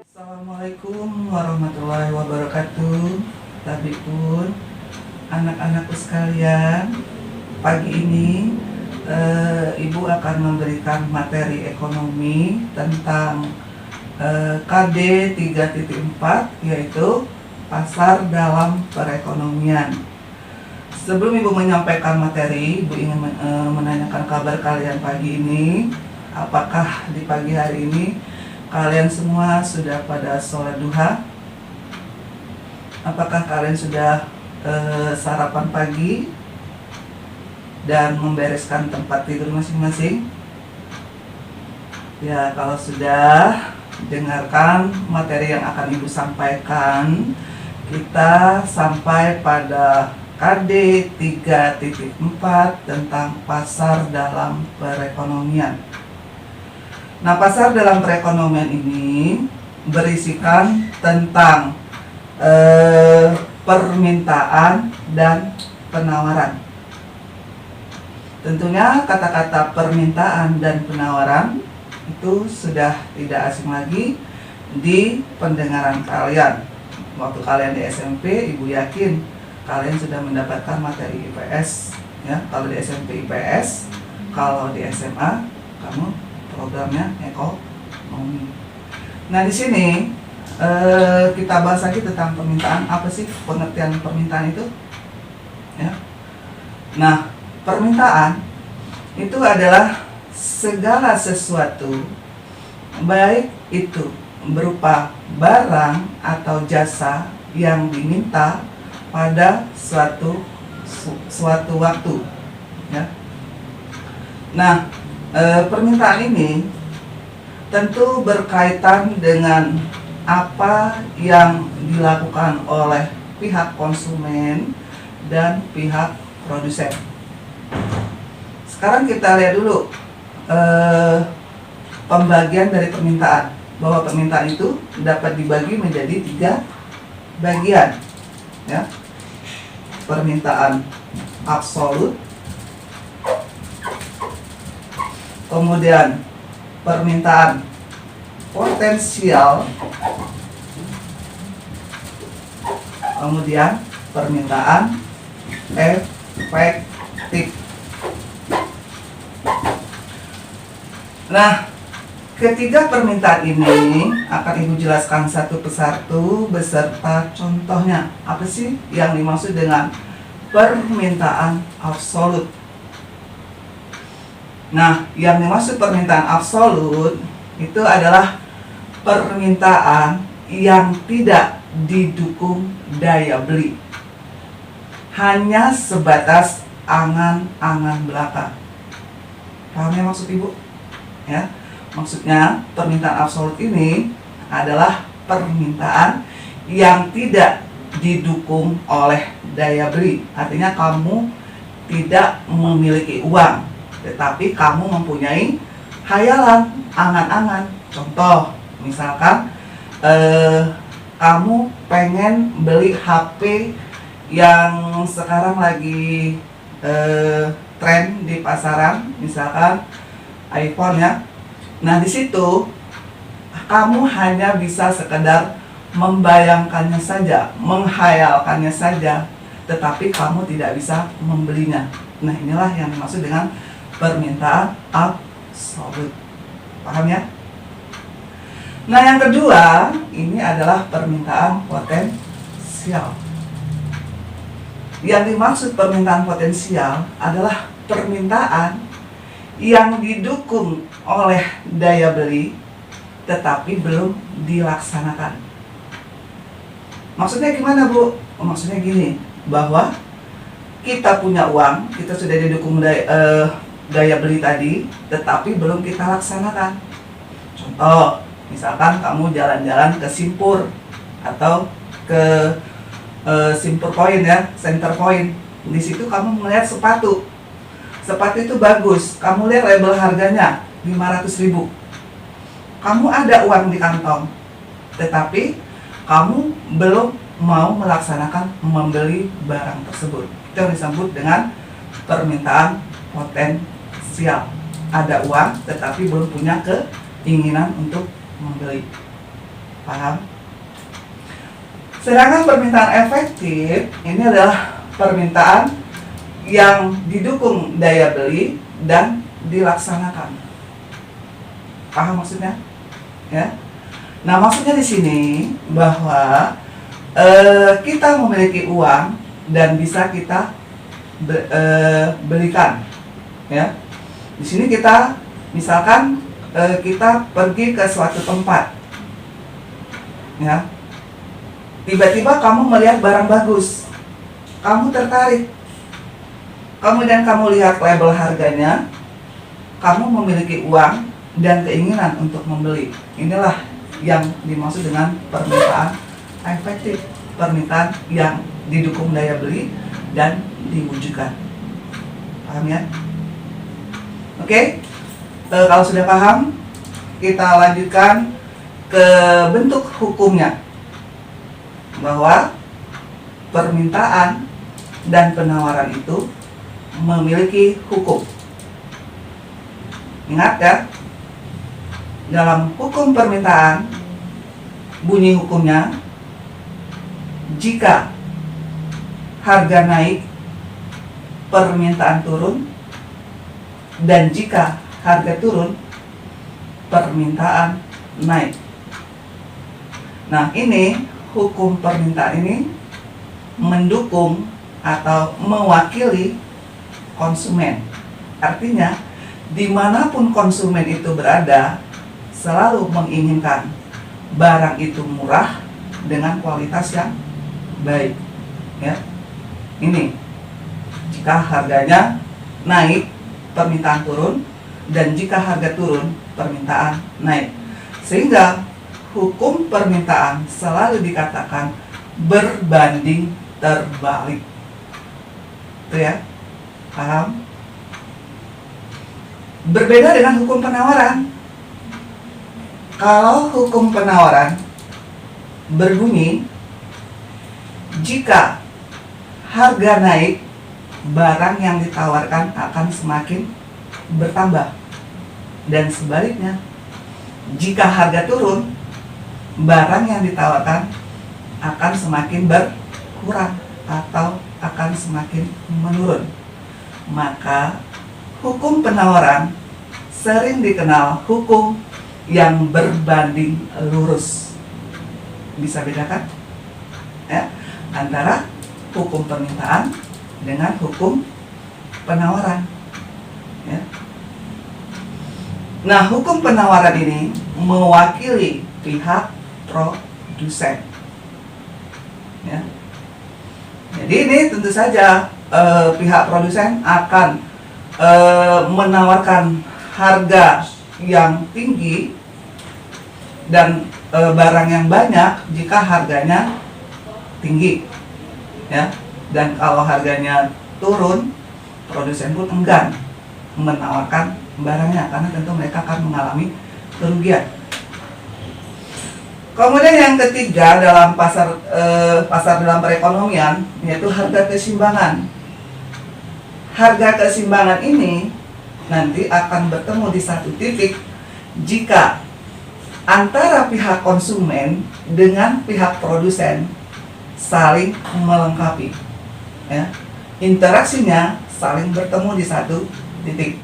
Assalamualaikum warahmatullahi wabarakatuh. Tapi pun anak-anakku sekalian, pagi ini Ibu akan memberikan materi ekonomi tentang KD 3.4, yaitu pasar dalam perekonomian. Sebelum Ibu menyampaikan materi, Ibu ingin menanyakan kabar kalian pagi ini. Apakah di pagi hari ini kalian semua sudah pada sholat duha? Apakah kalian sudah sarapan pagi dan membereskan tempat tidur masing-masing? Ya, kalau sudah, dengarkan materi yang akan Ibu sampaikan. Kita sampai pada KD 3.4 tentang pasar dalam perekonomian. Nah, pasar dalam perekonomian ini berisikan tentang permintaan dan penawaran. Tentunya kata-kata permintaan dan penawaran itu sudah tidak asing lagi di pendengaran kalian. Waktu kalian di SMP, Ibu yakin kalian sudah mendapatkan materi IPS, ya. Kalau di SMP IPS, kalau di SMA kamu programnya ekonomi. Nah, di sini kita bahas lagi tentang permintaan. Apa sih pengertian permintaan itu? Ya. Nah, permintaan itu adalah segala sesuatu, baik itu berupa barang atau jasa yang diminta pada suatu waktu. Ya. Nah, permintaan ini tentu berkaitan dengan apa yang dilakukan oleh pihak konsumen dan pihak produsen. Sekarang kita lihat dulu pembagian dari permintaan, bahwa permintaan itu dapat dibagi menjadi 3 bagian, ya. Permintaan absolut, kemudian permintaan potensial, kemudian permintaan efektif. Nah, ketiga permintaan ini akan Ibu jelaskan satu persatu beserta contohnya. Apa sih yang dimaksud dengan permintaan absolut? Nah, yang dimaksud permintaan absolut itu adalah permintaan yang tidak didukung daya beli, hanya sebatas angan-angan belaka. Paham ya maksud Ibu? Ya, maksudnya permintaan absolut ini adalah permintaan yang tidak didukung oleh daya beli. Artinya kamu tidak memiliki uang, tetapi kamu mempunyai hayalan, angan-angan. Contoh, misalkan kamu pengen beli HP yang sekarang lagi tren di pasaran, misalkan iPhone, ya. Nah, di situ kamu hanya bisa sekedar membayangkannya saja, menghayalkannya saja, tetapi kamu tidak bisa membelinya. Nah, inilah yang dimaksud dengan permintaan absolut. Paham ya? Nah, yang kedua, ini adalah permintaan potensial. Yang dimaksud permintaan potensial adalah permintaan yang didukung oleh daya beli tetapi belum dilaksanakan. Maksudnya gimana, Bu? Maksudnya gini, bahwa kita punya uang, kita sudah didukung daya beli tadi, tetapi belum kita laksanakan. Contoh, misalkan kamu jalan-jalan ke Simpur atau ke Simpur Point ya, Center Point. Di situ kamu melihat sepatu. Sepatu itu bagus, kamu lihat label harganya 500.000. Kamu ada uang di kantong, tetapi kamu belum mau melaksanakan membeli barang tersebut. Itu yang disebut dengan permintaan potensial. Ada uang tetapi belum punya keinginan untuk membeli. Paham? Sedangkan permintaan efektif ini adalah permintaan yang didukung daya beli dan dilaksanakan. Paham maksudnya? Ya. Nah, maksudnya di sini bahwa kita memiliki uang dan bisa kita belikan, ya. Di sini kita, misalkan kita pergi ke suatu tempat, ya. Tiba-tiba kamu melihat barang bagus, kamu tertarik, kemudian kamu lihat label harganya, kamu memiliki uang dan keinginan untuk membeli. Inilah yang dimaksud dengan permintaan efektif, permintaan yang didukung daya beli dan diwujudkan. Paham ya? Oke, kalau sudah paham, kita lanjutkan ke bentuk hukumnya, bahwa permintaan dan penawaran itu memiliki hukum. Ingat ya, dalam hukum permintaan, bunyi hukumnya, jika harga naik, permintaan turun, dan jika harga turun, permintaan naik. Nah, ini hukum permintaan ini mendukung atau mewakili konsumen. Artinya, dimanapun konsumen itu berada, selalu menginginkan barang itu murah dengan kualitas yang baik, ya. Ini jika harganya naik, permintaan turun, dan jika harga turun, permintaan naik. Sehingga hukum permintaan selalu dikatakan berbanding terbalik. Itu ya, paham? Berbeda dengan hukum penawaran. Kalau hukum penawaran berbunyi, jika harga naik, barang yang ditawarkan akan semakin bertambah. Dan sebaliknya, jika harga turun, barang yang ditawarkan akan semakin berkurang atau akan semakin menurun. Maka hukum penawaran sering dikenal hukum yang berbanding lurus. Bisa bedakan ya, antara hukum permintaan dengan hukum penawaran ya. Nah, hukum penawaran ini mewakili pihak produsen ya. Jadi ini tentu saja pihak produsen akan menawarkan harga yang tinggi dan barang yang banyak jika harganya tinggi ya. Dan kalau harganya turun, produsen pun enggan menawarkan barangnya karena tentu mereka akan mengalami kerugian. Kemudian yang ketiga dalam pasar dalam perekonomian yaitu harga keseimbangan. Harga keseimbangan ini nanti akan bertemu di satu titik jika antara pihak konsumen dengan pihak produsen saling melengkapi ya. Interaksinya saling bertemu di satu titik.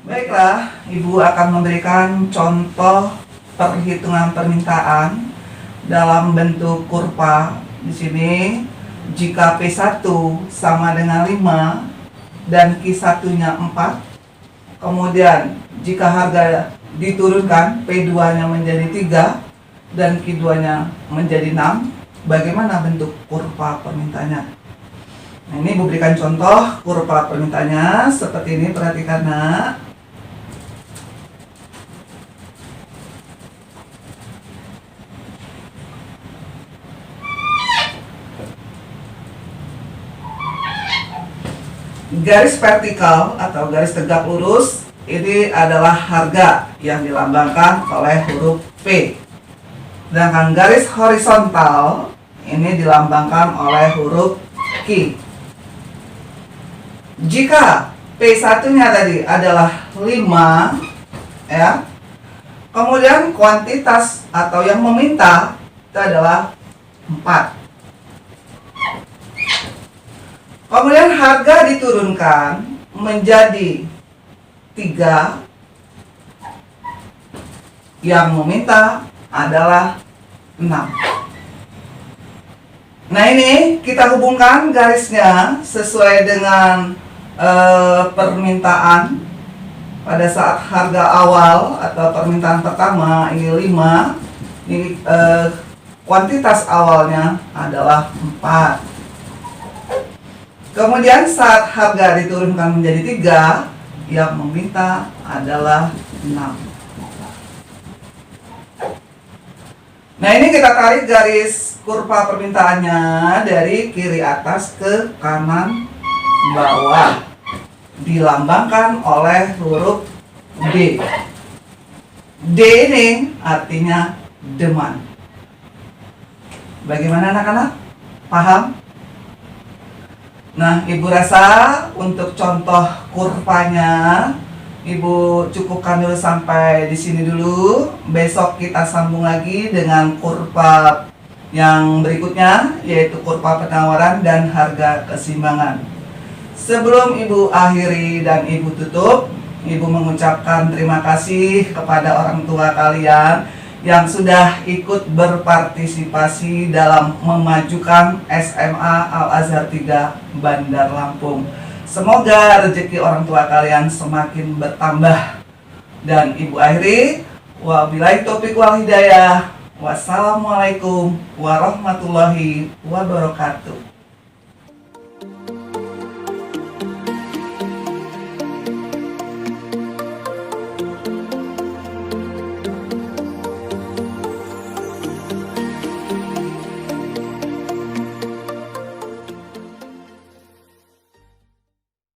Baiklah, Ibu akan memberikan contoh perhitungan permintaan dalam bentuk kurva. Di sini jika P1 sama dengan 5 dan Q1-nya 4, kemudian jika harga diturunkan, P2-nya menjadi 3 dan Q2-nya menjadi 6, bagaimana bentuk kurva permintaannya. Nah, ini Ibu berikan contoh kurva permintaannya seperti ini, perhatikan Nak. Garis vertikal atau garis tegak lurus ini adalah harga yang dilambangkan oleh huruf P. Sedangkan garis horizontal ini dilambangkan oleh huruf Q. Jika P1-nya tadi adalah 5, ya, kemudian kuantitas atau yang meminta itu adalah 4. Kemudian harga diturunkan menjadi 3, yang meminta adalah 6. Nah, ini kita hubungkan garisnya sesuai dengan permintaan pada saat harga awal atau permintaan pertama ini 5, ini kuantitas awalnya adalah 4. Kemudian saat harga diturunkan menjadi 3, yang meminta adalah 6. Nah, ini kita tarik garis kurva permintaannya dari kiri atas ke kanan bawah, dilambangkan oleh huruf D. D ini artinya demand. Bagaimana anak-anak? Paham? Nah, Ibu rasa untuk contoh kurvanya Ibu cukupkan dulu sampai di sini dulu. Besok kita sambung lagi dengan kurva yang berikutnya, yaitu kurva penawaran dan harga keseimbangan. Sebelum Ibu akhiri dan Ibu tutup, Ibu mengucapkan terima kasih kepada orang tua kalian yang sudah ikut berpartisipasi dalam memajukan SMA Al-Azhar 3 Bandar Lampung. Semoga rezeki orang tua kalian semakin bertambah. Dan Ibu akhiri, wabillahi taufiq wal hidayah. Wassalamualaikum warahmatullahi wabarakatuh.